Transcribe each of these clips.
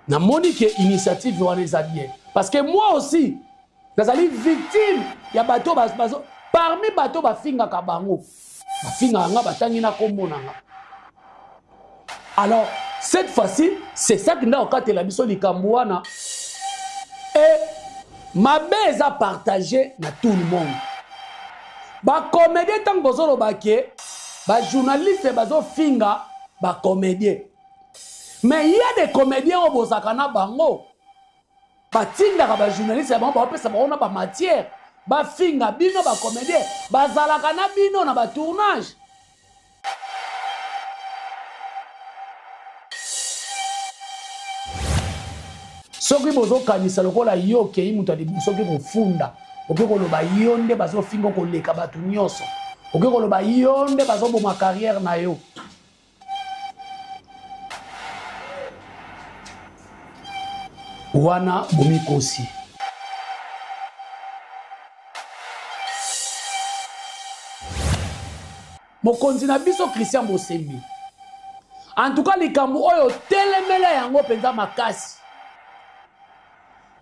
Na monique initiative wana eza bien. Parce que moi aussi, nazali victime ya bato parmi bato bafinga kabango. Bafinga nga batangi na kombo nanga. Alors, cette fois-ci, c'est ça qui n'a aucun la biso likambo wana. Et ma base a partagé na tout le monde. Ba comédien tant bozolo baké, ba journaliste bazo finga, ba comédien. Mais il y a des comédiens au bozakana bango. Ba tinda ba journaliste ba ba pesa ba ona ba matière, ba finga bino ba comédien, ba zalakana bino na ba tournage. Soki bozo kanisa lokola yo kei mutadi soki kofunda oke koloba yonde bazo fingo koleka batu nyonso oke koloba yonde bazo boma carrière na yo wana bomikosi mokonzi na biso Christian Bosembi en tout cas likambo oyo telemela yango penza makasi.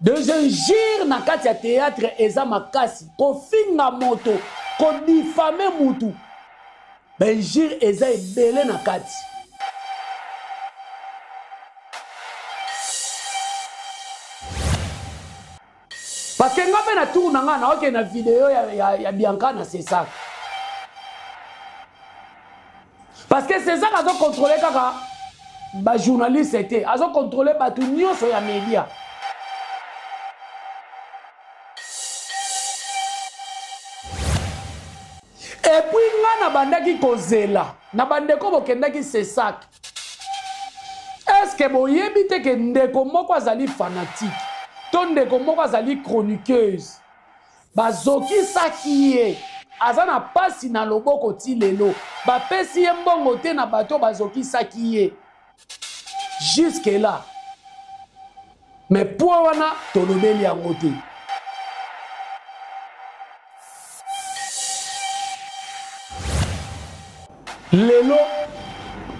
Deuxième gire na kati ya théâtre eza makasi ko finga moto ko difame mutu ben gire eza ebele na kati parce que ngabe na tour na nga na oke na vidéo ya Bianca na c'est ça parce que c'est ça azo contrôler kaka ba journaliste était azo contrôler ba tout nyonso ya média. Et puis, na bandaki kozela, na bandeko bokendaki c'est ça. Est-ce que boyebi te ke ndeko moko azali fanatique, ton ndeko moko azali chroniqueuse, bazoki saki ye, azana pasi na loboko ti lelo, bapesi ye mbongo te na bato bazoki saki ye. Jusque là. Mais pour wana tolobeli yango te. Lelo,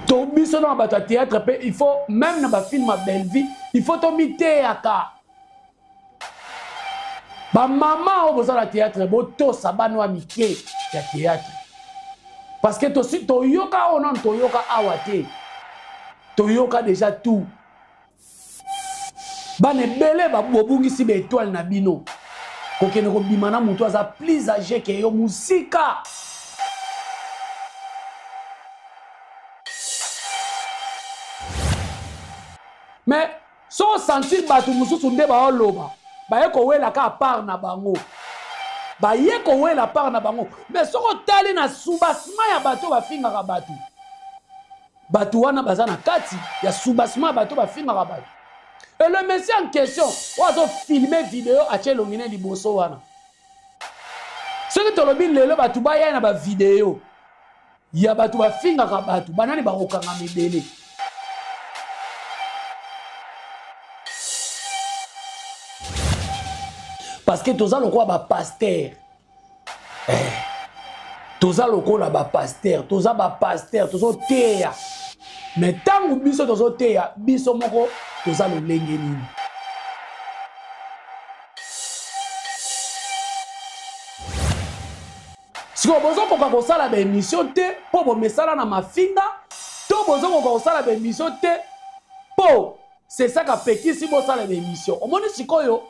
to biso na bato théâtre, il faut même na ba film à belle vie, il faut to mité aka. Ba maman au besoin de théâtre, bo to sabano a mité ya théâtre. Parce que to yoka onon to yoka awate. To yoka déjà tout. Ba ne belé ba bobungi si be étoile na bino. Kokene ko bimana mutu aza plus âgé que yo musika. Mais so sentir batu mususu nde ba oloba ba ye ko wela ka part na bango ba ye ko wela part na bango mais soko tali na subasma ya bato ba finga ka batu wana bazana kati ya subasma bato ba finga ka batu et le monsieur en question ozo filmer vidéo a chelongine liboso wana ce que tolobi lelo batu ba ya na ba vidéo ya batu ba finga ka batu banani ba okanga mibele. Parce que tous allons quoi ba pasteur, tous allons quoi ba pasteur, tous allons ba pasteur, tous allons teya. Mais tant que biso tous allons teya, biso moko tous allons lengeni. Si on besoin qu'on va faire la émission te, pour bon message na mafinga, tout besoin qu'on va faire la émission te, pour c'est ça qu'a fait qui si bon ça la émission. Au moins si koyo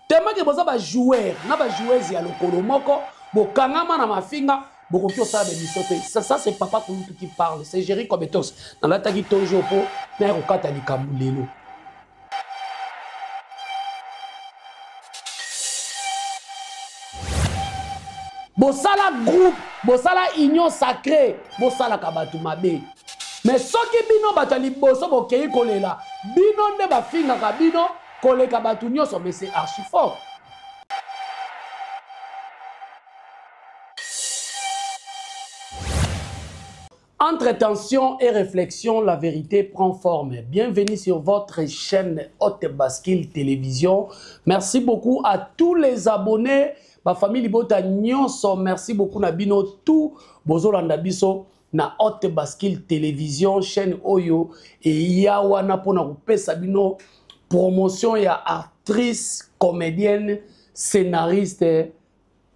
tellement que boza ba joueur na ba joueuse ya lokolo moko bo kangama na mafinga boko kyo sa be misote ça c'est papa Kouloutou qui parle c'est Jerry Kobetos dans la tagi toujours pour na ko kata likambu lelo bo sala groupe bo sala union sacrée bo sala kabatu mabe mais soki bino batali boso bo kei kolela bino nde ba finga ka bino koleka batu nyonso mais c'est archi fort. Entre tension et réflexion, la vérité prend forme. Bienvenue sur votre chaîne Haute Bascule Télévision. Merci beaucoup à tous les abonnés. Ma famille Libota Nyonso, merci beaucoup Nabino tout bozolanda biso na Haute Bascule Télévision chaîne Oyo et Yawana pona kupesa bino promotion ya actrice, comédienne, scénariste,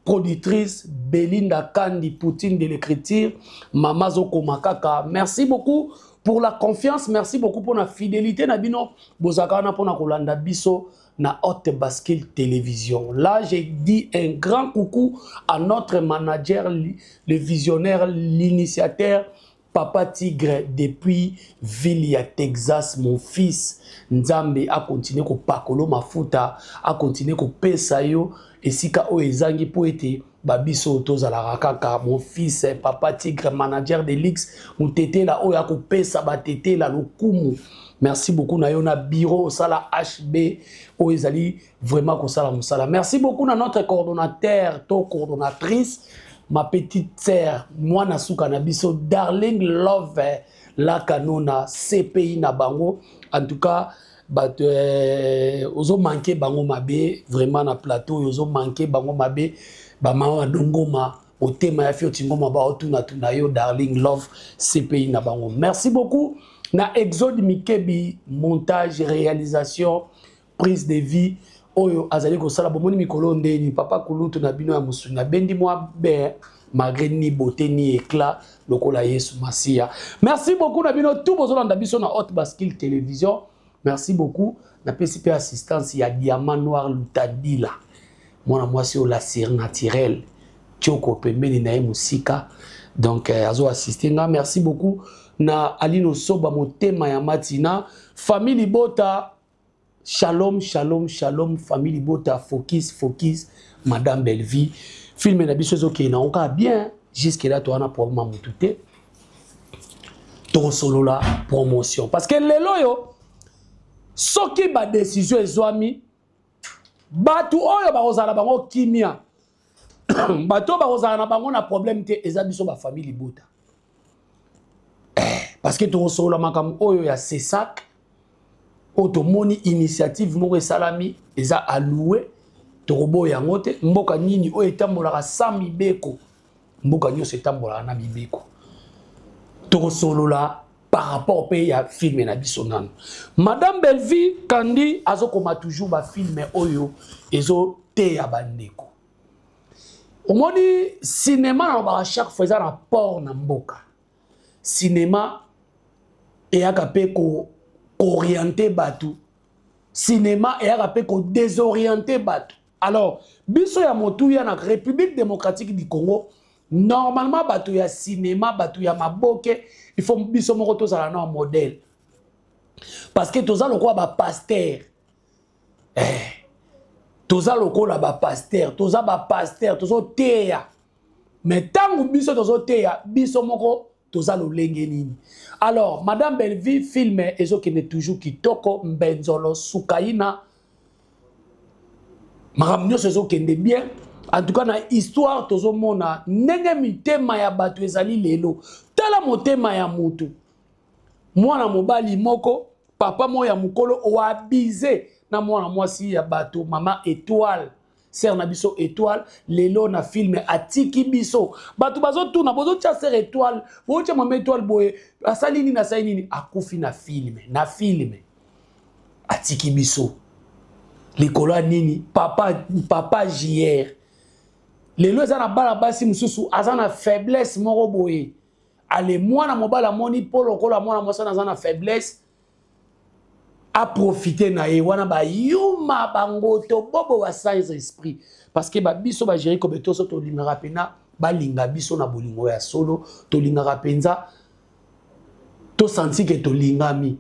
productrice Belinda Kandi, Poutine de l'écriture, Mama Zoko Makaka. Merci beaucoup pour la confiance, merci beaucoup pour la fidélité. Nabino Bozakana pour la Kolanda Biso na Haute Bascule Télévision. Là, j'ai dit un grand coucou à notre manager, le visionnaire, l'initiateur, Papa Tigre depuis Ville Texas, mon fils Nzambe a continué ko pakolo mafuta, a continué ko pesa yo esika o ezangi po ete babiso tozala kaka mon fils Papa Tigre manager de l'X mutete la o ya ko pesa batete la lokumu. Merci beaucoup na yo na bureau sala HB o ezali vraiment ko sala musala. Merci beaucoup na notre coordonnateur, to coordonnatrice ma petite sœur, moi na souka na biso, Darling Love, la kanona, CPI na bango. En tout cas, ozo manqué bango mabe, vraiment na plateau, ozo manqué bango mabe, ba mama dongoma, au thème ya fio tingoma ba otuna tuna yo, Darling Love, CPI na bango. Merci beaucoup. Na Exode Mikebi, montage, réalisation, prise de vie. Oyo azali ko sala bomoni mikolo ndeni papa kulutu na bino ya musuna bendi moi be malgré ni beauté ni éclat lokola Yesu Masia. Merci beaucoup na bino tout bozolanda biso na Haute Bascule Télévision. Merci beaucoup na PCP assistance ya Diamant Noir Lutadila. Mwana mwasi o la série naturelle Tioko pembeni na musika. Donc azo assister nga merci beaucoup na Alino Soba motema ya matina famille Bota. Shalom, shalom, shalom, famille Bota, focus, focus, Madame Bellevie. Film na biso zo ke na onka bien, jusque là tu as un problème à mutute. Ton solo la promotion parce que lelo yo soki ba décision ezwami batu oyo ba ozala bango kimia. Bato ba ozala na bango na problème te eza biso ba famille Bota. Parce que ton solo makam oyo ya sesak automoni initiative moko salami eza alloué torobo yango te mboka nini o etambolaka sa mibeko mboka nyonso etambolaka na mibeko tokosolola par rapport pe ya film na biso nano Madame Bellevie Kandi azokoma toujours ba film oyo ezo te ya bandeko omoni cinéma na ba chaque fois eza na port na mboka cinéma eyaka pe ko orienter batu cinéma et a ko désorienter batu alors biso ya motu ya na République démocratique du Congo normalement batu ya cinéma batu ya maboke il faut biso moko to sala na modèle parce que toza lokwa ba pasteur toza lokola ba pasteur toza ba pasteur tozo teya mais tangu biso tozo teya biso moko toza lolenge nini. Alors Madame Bellevie film ezo kene toujours kitoko mbenzolo sukaina maramnyo ezo kende bien en tout cas na histoire tozo mona ndenge mitema ya batu ezali lelo tala motema ya mutu mwana mobali moko papa moya mukolo oabize na mwana mwasi ya batu mama étoile Sœur na biso étoile lelo na film atiki biso batu bazo tuna bozo tia sœur étoile bo tia mama étoile boye asali nini na sai nini akufi na film atiki biso likolo nini papa JR lelo eza na bala basi mususu azana faiblesse moko boye ale mwana mobala moni polo kola mwana mwasa na faiblesse a profiter na ye wana ba yuma bangoto bobo wa sans esprit parce que ba biso ba gérer comme to to lingara pena ba linga biso na bolingo ya solo to lingara penza to senti que to lingami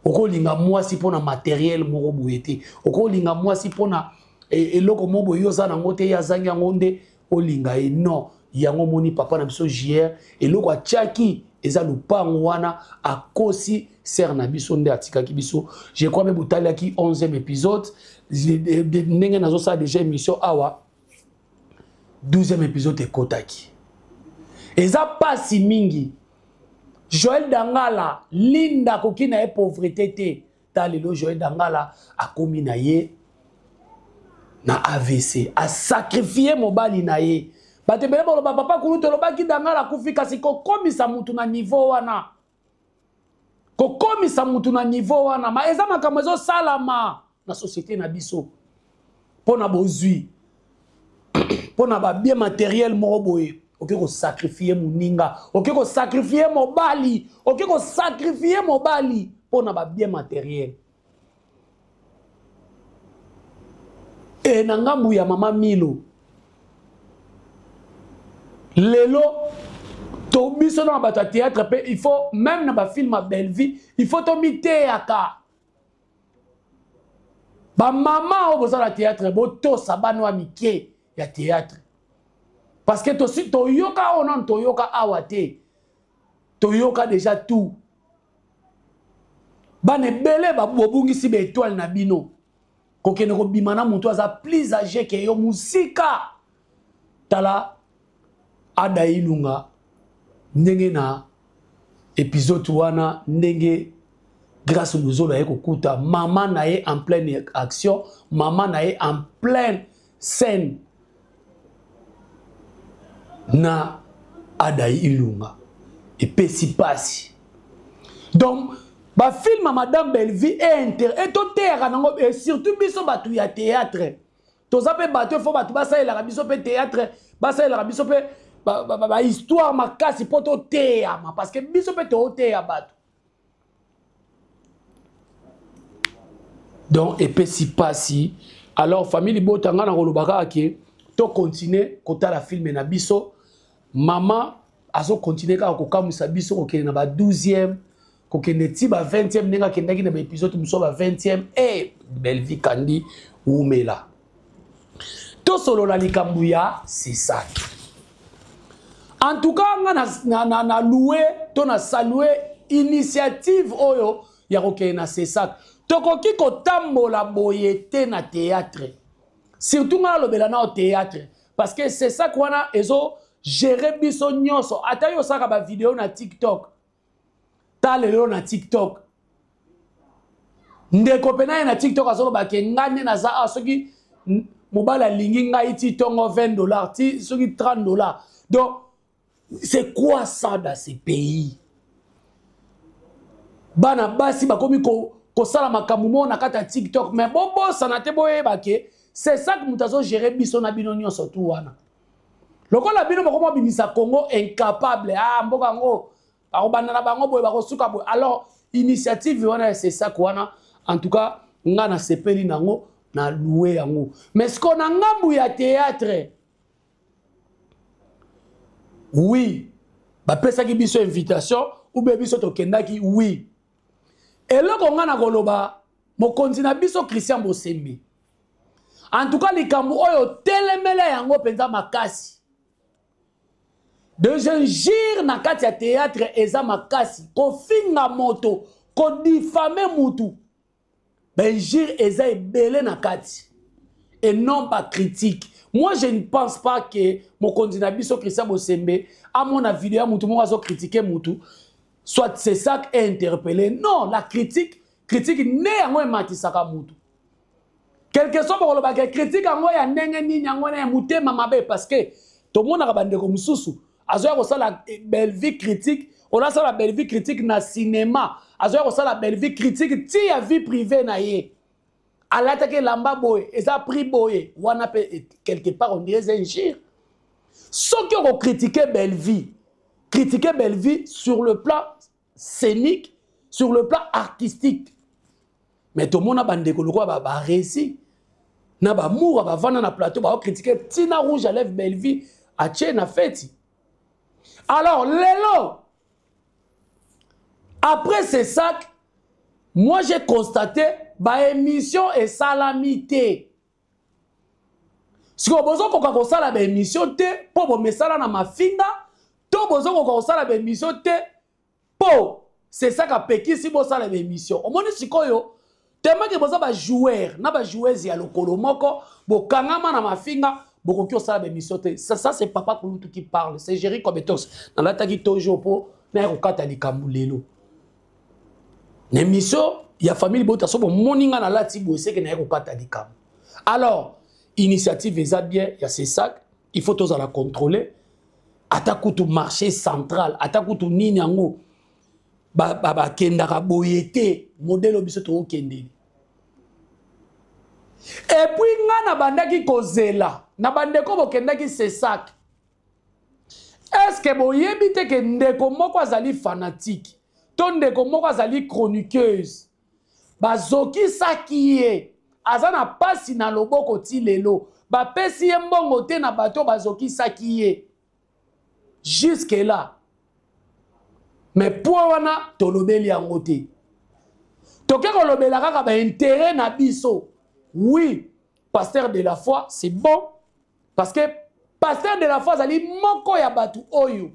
oko linga mwasi pona matériel moko boyete oko linga mwasi pona eloko mobo yo za na ngote ya zangi ngonde o linga e non yango moni papa na biso JR eloko a tchaki eza lupango wana akosi ser na biso nde atikaki biso je crois même butaliaki 11e épisode ndenge nazo sa déjà émission awa 12e épisode ekotaki eza pasi mingi Joël Dangala linda kokina e pauvreté te talelo Joël Dangala akomi na ye na AVC a sacrifié mobali na ye batebele bolo papa kuluto lobaki Dangala kufika siko komisa mutu na niveau wana kokomisa mutu na niveau wana ma eza makambo ezo salama na société na biso pona bozui pona ba bien matériel moko boye oke ko sacrifier muninga oke ko sacrifier mobali oke ko sacrifier mobali pona ba bien matériel et na ngambu ya mama Milo lelo to biso na bato ya théâtre pe il faut même na ba film à Belle Vie il faut to mité aka ba mama o boza la théâtre bo to sabano amike ya théâtre parce que to si to yoka onon to yoka awate to yoka déjà tout bane belé ba bobungisi be étoile na bino kokene ko bimana muntu aza plus âgé que yo musika tala ada ilunga ndenge na épisode wana ndenge grâce luzolo ya kokuta mama na ye en pleine action mama na ye en pleine scène na ada ilunga epesi pasi donc ba film Madame Belleville et to théâtre nango et surtout biso batu ya théâtre to zape batu fo batu basa la biso pe théâtre basa la biso pe ba histoire makasi poto théâtre parce que biso pe to théâtre batu donc epesi pasi alors famille botanga na kolobaka ke to continuer kota la film na biso mama azo continuer ka ko kamusa biso ko kena ba 12e kokende ti ba 20e nenga kendaki na ba épisode muso ba 20e et Belleville kandi umela to solo la likambu ya c'est ça en tout cas nga na louer to na saluer initiative oyo ya kokena c'est ça tokoki kotambola boyete na théâtre surtout nga lobela na au théâtre parce que c'est ça kwana ezo gérer biso nyonso ata yo saka ba vidéo na TikTok talelo na TikTok ndeko pena na TikTok azolo ba ke ngane na za soki mobala lingi ngai ti tongo $20 ti soki $30 donc c'est quoi ça dans ces pays bana basi bakomi ko sala makamumo na kata TikTok mais bobo sanate boye ba ke c'est ça que mutazo gérer biso na bino nyonso tout wana lokola bino bako bimisa Congo incapable mboka ngo bakobanda na bango boye bakosuka boye alors initiative wana c'est ça kwana en tout cas nga na sepeli nango na louer yango mais ce qu'on a ngambu ya théâtre oui ba pesa ki biso invitation ou be biso to kendaki oui et loko nga na koloba mokonzi na biso Christian Bosembe en tout cas likambu oyo telemele yango penza makasi de jingir na kati ya théâtre eza makasi kofinga moto kodifame mutu benjir eza ebele na kati et non pas critique. Moi je ne pense pas que mokonzi na biso Christian Bosembe à mon avis ya mutu moko azo critiquer mutu soit c'est ça qui est interpellé non la critique ne yango ematisaka mutu quelque soit pour le critique yango ya ndenge nini yango na mutema mabe parce que to mona bandeko mususu azoya ko sala Belleville critique on a ça la Belleville critique na cinéma azoya ko sala Belleville critique ti ya vie privée na ye alatake lamba boye eza prix boye wana pe quelque part on dirait un gire ceux qui ont critiqué Belleville sur le plan scénique sur le plan artistique mais tout le monde a bandeko loko ba réussi na ba moura ba vana na plateau ba critiquer Tina Rouge à lève Belleville a tché na fête. Alors, Lélo, après ces sacs, moi j'ai constaté bah émission et salamité. Si vous avez besoin de émission, pour vous mettre ça dans ma finga, tout besoin de émission, pour c'est ça qu'a péki si vous avez émission. Au moins, si vous avez tellement que vous avez joueur, na joueur ya lokolo moko, bo kangama na ma finga. Beaucoup qui ont ça l'émission, ça c'est Papa Kouloutou qui parle, c'est Jerry Kobetos. Dans la tagi toujours pour n'ayokata li kamulelo. L'émission, il y a famille bota so bon moninga na lati bo c'est que n'ayokata li kam. Alors, initiative est bien, il y a ces sacs, il faut tous la contrôler. Atakutu marché central, atakutu nini yango. Ba kenda ka boyete, modèle biso to kende. Et puis nga na bandaki kozela na bandeko bokendaki sesak. Est-ce que boyebi te ke ndeko moko azali fanatique to ndeko moko azali chroniqueuse bazoki saki ye aza na pasi na loboko ti lelo bapesi ye mbongo te na bato bazoki saki ye jusque là. Mais pour wana tolobeli yango te toke kolobela kaka ba intérêt na biso. Oui, pasteur de la foi c'est bon parce que pasteur de la foi azali moko ya batu oyo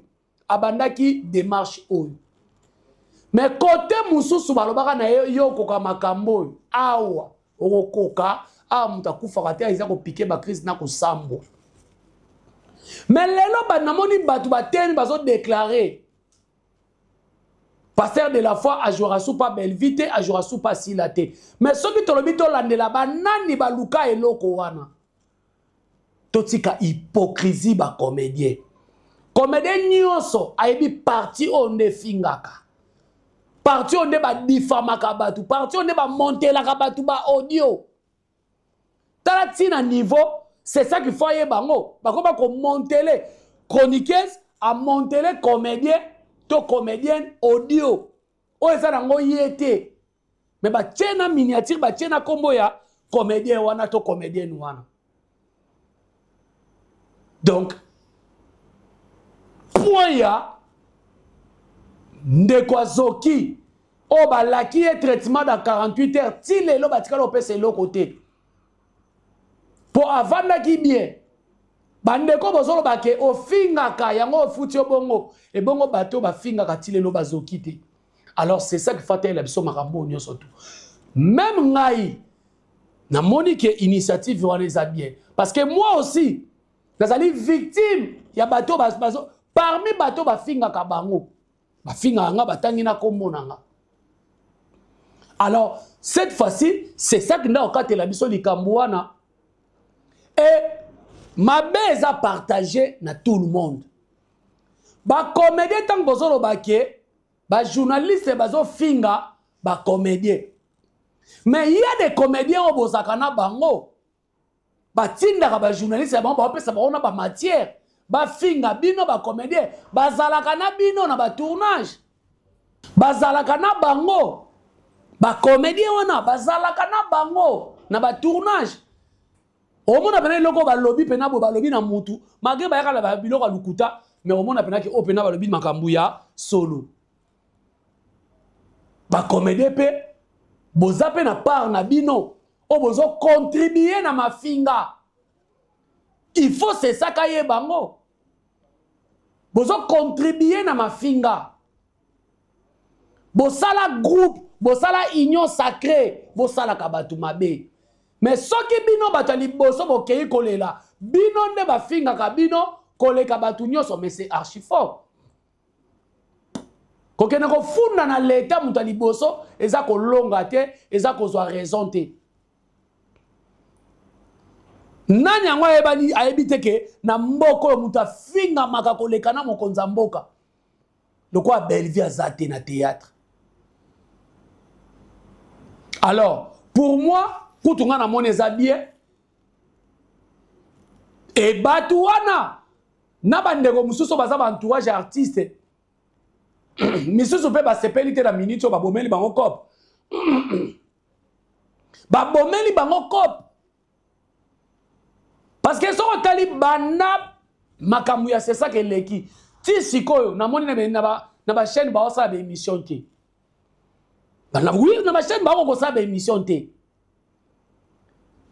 abandaki démarche oyo. Mais côté mususu balobaka na yo koka makambo awa okoka muta kufaka te aiza ko piquer ba crise na ko sambo. Mais lelo ba namoni batu bateni bazo déclarer pasteur de la foi ajouera sous pas Belvite ajouera sous pas Silate. Mais ceux qui tolobi to landela ba nani ba luka eloko wana. Totika hypocrisie ba comédien. Comédien nyonso ayebi parti onde fingaka. Parti onde ba difamaka batu, parti onde ba montelaka batu ba audio. Tala tina niveau, c'est ça qu'il faut yebango. Ba ko ba ko montele chroniqueuse a montele comédien to comédienne audio. O eza nango yete. Mais ba tchena miniature ba tchena kombo ya comédien wana to comédienne wana. Donc, point ya ndeko zoki o balaki e traitement dans 48 heures ti lelo batikala opesa eloko te pour avandaki bien bandeko bozolo bake ofingaka yango ofuti obongo e bongo bato bafingaka ti lelo bazoki te. Alors c'est ça qui fait la biso makambo nyonso tout. Même ngai na moni ke initiative wana eza bien parce que moi aussi nazali victime ya bato bazo parmi bato bafingaka bango bafinga nga batangi na kombo nanga. Alors cette fois-ci c'est ça qui nda okatela biso likambo wana et ma base a partagé na tout le monde. Ba comédien tant bozolo baké ba journaliste bazo finga ba comédien. Mais il y a des comédiens au bozakana bango ba tindaka ba journaliste ba pesa ba ona ba matière ba finga bino ba comédien bazalaka na bino na ba tournage bazalaka na bango ba comédien wana bazalaka na bango na ba tournage omona pena loko ba lobby pena bo ba lobby na mutu magé ba yaka ba biloko lukuta mais omona pena ki opena ba lobby makambu ya solo ba comédien pe boza pe na part na bino o bozo contribuer na mafinga. Il faut c'est ça kaye bango. Bozo contribuer na mafinga. Bosala groupe, bosala union sacrée, bosala kabatu mabe. Mais soki bino batali boso bokei kolela, bino nde bafinga ka bino koleka batu nyonso, mais c'est archi fort. Kokene ko funda na leta mutali boso, eza ko longa te, eza ko zwa raison te. Nani yango ayebite ke na mboko muta finga maka koleka na mokonza mboka. Lokwa Bellevue azate na théâtre. Alors, pour moi, kutunga na moneza bien et batuana na bandeko mususu baza ba entourage artiste. Misusu pe ba sepelite na minute ba bomeli bango cop. Ba bomeli bango cop. Parce que si on tali bana makamouya c'est ça que leki ti sikoyo na moni na ba chaîne ba osa ba émission te bana oui na ba chaîne ba ko sa ba émission te.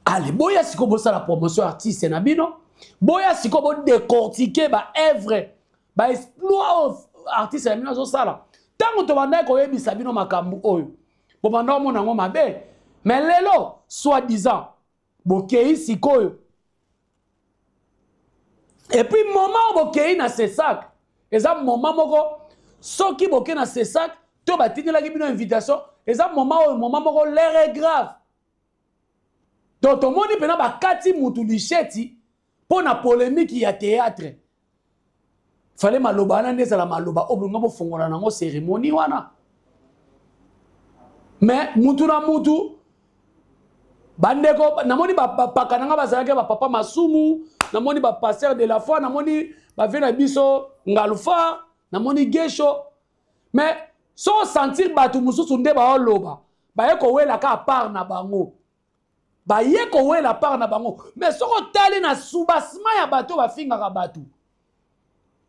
Allez boya siko bo sa la promotion artiste na bino boya siko bo décortiquer ba œuvre ba exploit artiste na bino zo sala tango to banda ko yebisa bino makambu oyo bo banda mo na ngo mabe mais lelo soi-disant bokei sikoyo. Et puis moment bokei na sesak eza moment moko soki bokei na sesak to batinela ki bino invitation eza moment moko l'air est grave donc to moni pena bakati mutu licheti pour na polémique ya théâtre fallait maloba na ndeza la maloba obunga bo fongola nango cérémonie wana mais mutu na mutu bandeko namoni bapaka nanga bazalaki papa masumu namoni pasteur de la foi namoni bavena biso ngalufa namoni gesho mais so sentir batu mususu nde baoloba baye kowela ka part na bango baye kowela part na bango mais soko tali na subasma ya bato bafingaka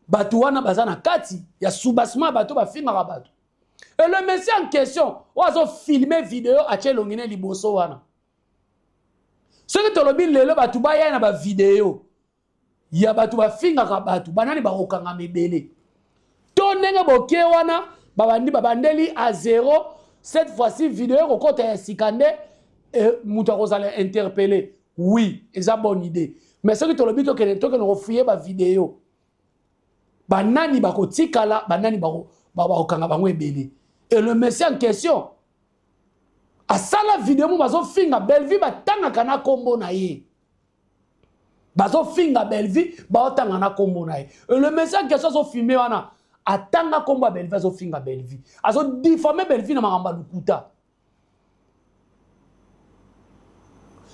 batu wana baza na kati ya subasma bato bafingaka batu et le monsieur en question oazo filmer vidéo atie longine liboso wana soki tolobi lelo batu baya na ba vidéo ya batu bafingaka batu banani bakokanga mebele to ndenge boke wana babandeli à zéro cette fois-ci vidéo kokota ya sikande mutu akozala interpellé oui eza bonne idée mais soki tolobi tokende kofuye ba vidéo banani bakotikala banani bakokanga bango ebele et le monsieur en question asala vidéo mo bazofinga Bellevue batangaka na kombo na ye bazofinga Bellevue baotanga na kombo na ye et le monsieur en question azofilme wana atanga kombo ya Bellevue azofinga Bellevue azodifame Bellevue na makambo ya lukuta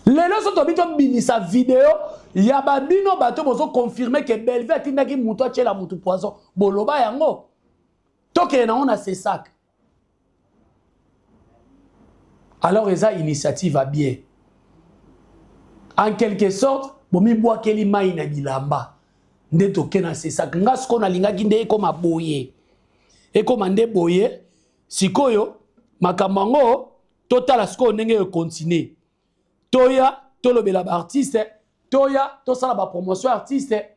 lelo so tobi tobimisa vidéo ya babino bato bozoconfirme ke Bellevue atindaki mutu atiela mutu poison boloba yango tokende nango na sesak. Alors, esa initiative à bien. En quelque sorte, bomi boa keli mai na bilamba. Nde toke na sesak. Nga sko na linga kinde eko maboye. Eko mande boye. Sikoyo, makamango, totala sko nenge yo continue. Toya, tolobela ba artiste. Toya, tosala ba promotion artiste.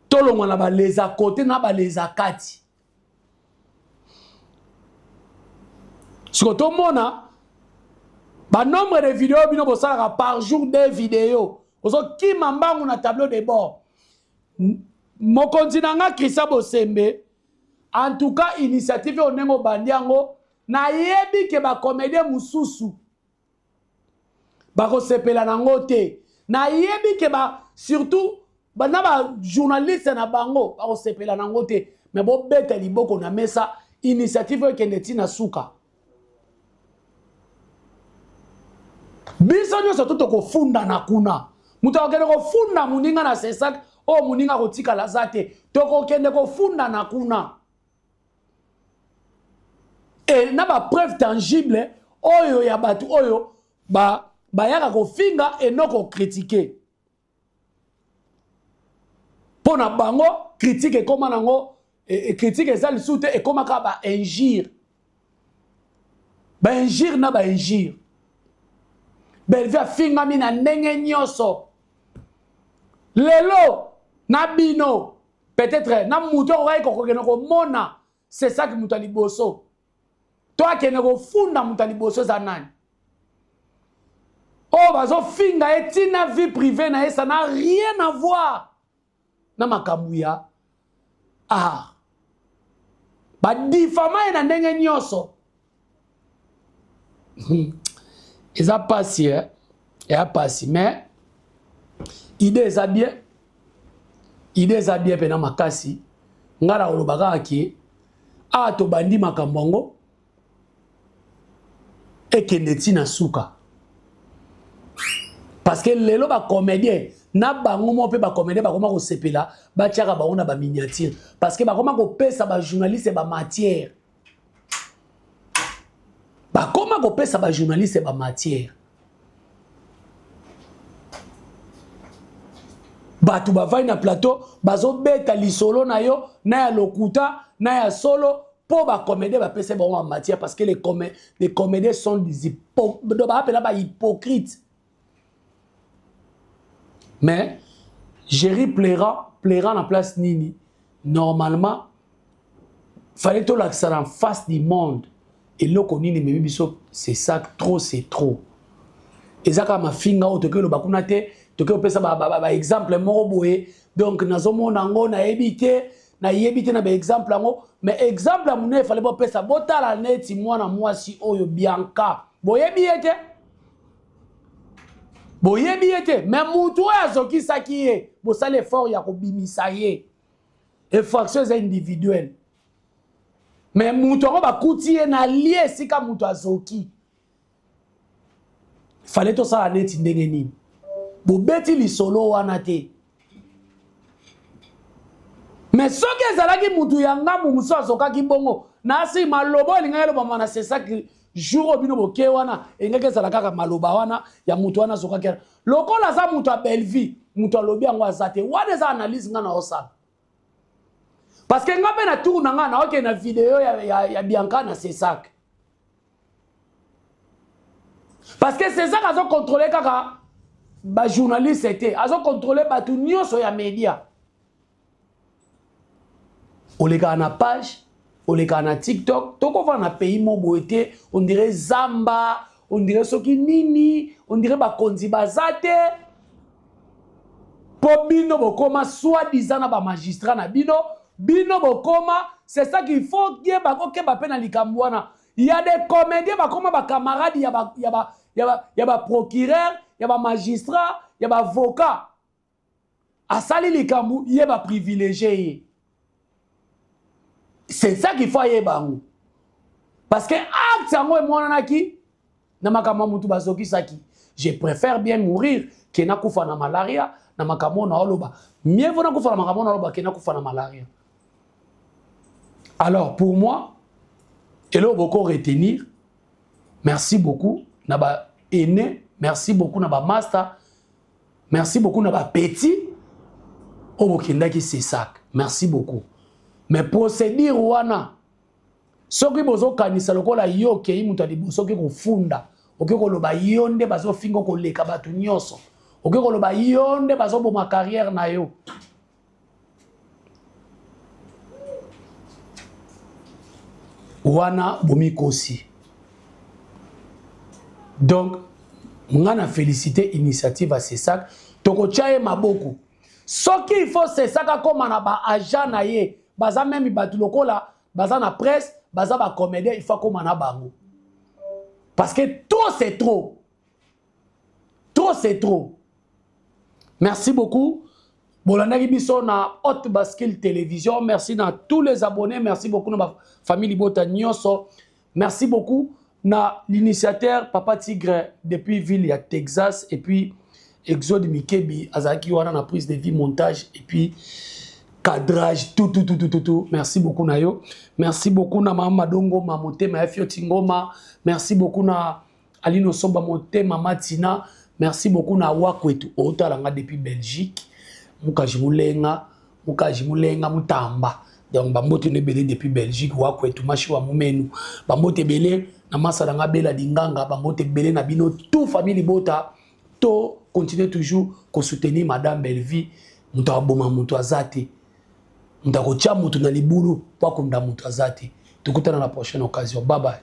Tolongwa na ba leza kote na ba leza kati. Si vous avez nombre de vidéos par jour des vidéos, vous avez qui m'embarque na tableau de bord. Mon continent Christian Bosembe, en tout cas, initiative au Nengo Bandiango, na yebi ke ba comédien mususu. Ba ko sepela nangote. Na yebi ke ba surtout ba na ba journaliste na bango ba ko sepela nangote. Mais bo beta liboko na mesa initiative ke ndeti na suka. Biso nyoso to kofunda na kuna mutu akende kofunda muninga na sesak o muninga kotika lazate to kokende kofunda na kuna et na ba preuve tangible oyo ya batu oyo bayaka kofinga et noko critiquer pona bango critique et comment nango et critique eza lisute et comment ka ba injure na ba injure Bellevue afinga mina ndenge nyoso lelo na bino peut-être na mutu okai kokokena komona c'est ça que mutu liboso toi kene kofunda mutu liboso za nani oh bazo finga etina vie privée na ça n'a rien à voir na makamuya ba difama na ndenge nyoso ils ont passé, et a passé, mais idée est bien, pendant ma kasi, ngara olobaga aki, to bandi makambongo, et kendeti na suka. Parce que les loba comédien, na bango mo pe ba comédien ba koma ko sepela, ba tiaka ba ona ba miniature, parce que ba koma ko pesa ba journaliste ba matière. Bah comment on peut ça ba journaliste ba matière ba tu ba vai na plateau bazo beta lisolo na yo na ya lokuta na ya solo po ba comédie ba pesa ba matière parce que les comédiens sont des hypocrites mais Jerry plaira en place nini normalement fallait tout l'accès en face du monde. Et là, c'est ça, trop, c'est trop. Et ça, quand ma finga, tu peux le bakunate, tu peux faire ça, exemple, moroboé. Donc, nazomo nango, na évité, na exemple, mais exemple, il fallait pas faire ça. Bota la net, si moi, si oyo bianca. Boye biete. Mais moutou ya zoki sa qui est. Bo ça l'effort, ya ko bimisa ye. Effort individuelle. Mais mouton va coûter na lié si ka mouton azoki. fallait tout ça à neti ndenge nini bobeti lisolo wana te mais soki ezalaki mutu yanga muso azokaki bongo nasi malobo elinga eloba mana c'est ça que jour obino boke wana engeke ezala kaka maloba wana ya mutu wana azokaki lokola aza mutu ya Belleville mutu alobi yango aza te wana eza analyse nga na osala parce que nga mpe na tour na nga naoke na video ya Bianca na Cesac parce que Cesac azo contrôler kaka ba journaliste te azo contrôler batu nyonso ya media oleka na page oleka na TikTok toko va na pays mobo ete on dirait Zamba on dirait soki nini on dirait ba konzi bazate po bino bokoma soi-disant na ba magistrat na bino bokoma c'est ça qu'il faut que ba pe na likambo wana il y a des comédiens bakoma ba camarades ya ba procureur ya ba magistrat ya ba avocat asali likambo ye ba privilégié. C'est ça qu'il faut y bango. Parce que acte yango et moi nanaki na makama mutu bazoki saki. Je préfère bien mourir que na kufa na malaria na makamo na oloba. Mieux vaut na kufa na makamo na oloba que na kufa na malaria. Alors pour moi, et là beaucoup retenir. Merci beaucoup na ba aîné, merci beaucoup na ba master, merci beaucoup na ba petit. Obokendaki c'est ça. Merci beaucoup. Mais procédure wana soki bozo kanisa lokola yo ke imuta di soki ko funda oke ko loba yonde bazo fingo ko leka batu nyoso oke ko loba yonde bazo bo ma carrière na yo wana bomikosi. Donc ngana féliciter initiative à Cesac toko chaye maboko soki il faut Cesac comme na ba agent na ye baza même batu lokola baza na presse baza ba comédien il faut comme na bango parce que trop c'est trop c'est trop. Merci beaucoup bolandaki biso na Hot Bascule Télévision, merci na tous les abonnés, merci beaucoup na ma famille Libota nyonso, merci beaucoup na l'initiateur Papa Tigre depuis ville ya Texas et puis Exode Mikebi azaki wana na prise de vie montage et puis cadrage, tout. Merci beaucoup Nayo. Merci beaucoup na Mama Dongo, Mamote, Maefio Tingoma. Merci beaucoup na Alino Somba Mote, Mama Tina. Merci beaucoup na Wakwetu, Otalanga depuis Belgique. Mukajimulenga, Mutamba. Donc Bambote Nebele depuis Belgique, Wakwetu, Machiwa Mumenu. Bambote Bele, na Masalanga Bela Dinganga, Bambote Bele na Bino, tout famille Bota. To continue toujours à soutenir Madame Belleville. Mutaboma Mutazate. Ndakocha mutu na libulu kwa kumda mutu azati. Tukutana na prochaine occasion. Bye bye.